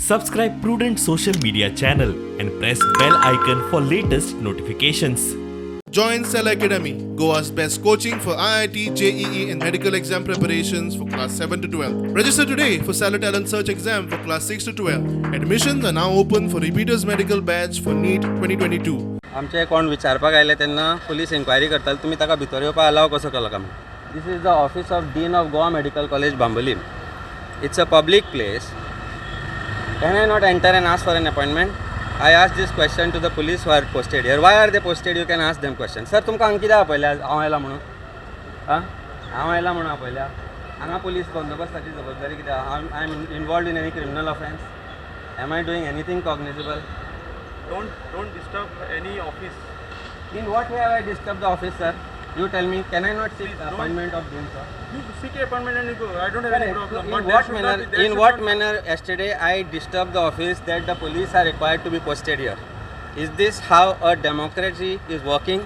Subscribe Prudent social media channel and press bell icon for latest notifications. Join Cell Academy, Goa's best coaching for IIT, JEE and medical exam preparations for class 7 to 12. Register today for Cell Talent Search exam for class 6 to 12. Admissions are now open for repeaters medical batch for NEET 2022. आमचे कोण विचारपाक आयले तेन्ना police inquiry करताले तुमी ताका भितर येवपाक अलाव कसो केलो काय this is the office of dean of Goa medical college Bambolim. It's a public place. Can I not enter and ask for an appointment? I asked this question to the police who are posted here. Why are they posted? You can ask them questions. Sir, तुमकां हांगा कित्याक आपयल्या हांव आयला म्हणून हांव आयला म्हणून आपयल्या हांगा पुलीस बंदोबस्ताची जबाबदारी कित्याक I am involved in any criminal offence? Am I doing anything cognizable? Don't disturb any office. In what way have I disturbed the office, sir? You tell me. Can I not seek appointment of Dean, sir? You seek an appointment and you go. I don't have any problem. In But what there should manner? not be- there In should what not- manner yesterday I disturbed the office that the police are required to be posted here? Is this how a democracy is working?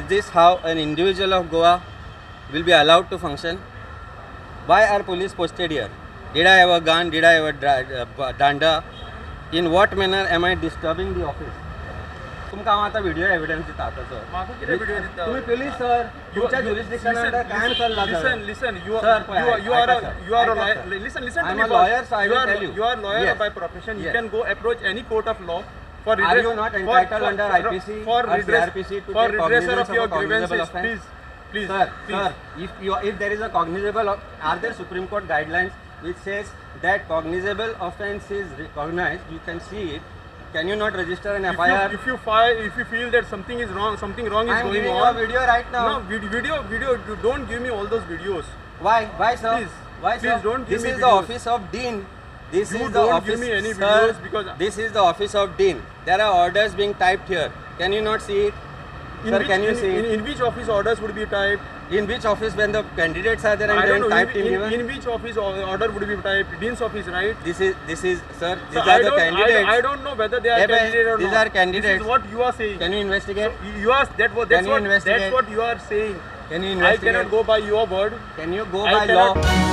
Is this how an individual of Goa will be allowed to function? Why are police posted here? Did I have a gun? Did I have a danda? In what manner am I disturbing the office? तुमकां हांव आतां video evidence दिता आतांचो. म्हाका कितें video दिता? तुम्ही police sir तुमच्या jurisdiction under कायम चल्ला sir. Listen. You Sir, are a lawyer. Listen to I'm me a first. lawyer, so I will tell you. You are a lawyer Yes. by profession. You Yes. can go approach any court of law for Are redress. you not entitled under IPC for or redress CRPC to for take redressal cognizance of your a cognizable grievances? offence? Please. Sir, if there is a cognizable, are there Supreme Court guidelines which says that cognizable offence is recognized? You can see it. Can you not register an FIR? If you feel that something wrong is I am going giving you on. a video right now. No, video. You don't give me all those videos. Why, sir? Please. Why, sir? Please don't give This me is the videos. office of Dean. This You is the don't office. give me any sir, videos because- this is the office of Dean. There are orders being typed here. Can you not see it? Sir, can you see it? In which office orders would be typed? In which office when the candidates are there and I then don't know. typed in given? In which office order would be typed? Dean's office, right? This is sir. These So are the candidates. I don't know whether they are Yeah, but candidates or these not. are candidates. This is what you are saying. Can you investigate? You are that's Can you investigate? what you are saying. Can you I investigate? cannot go by your word. Can you go I by cannot- law?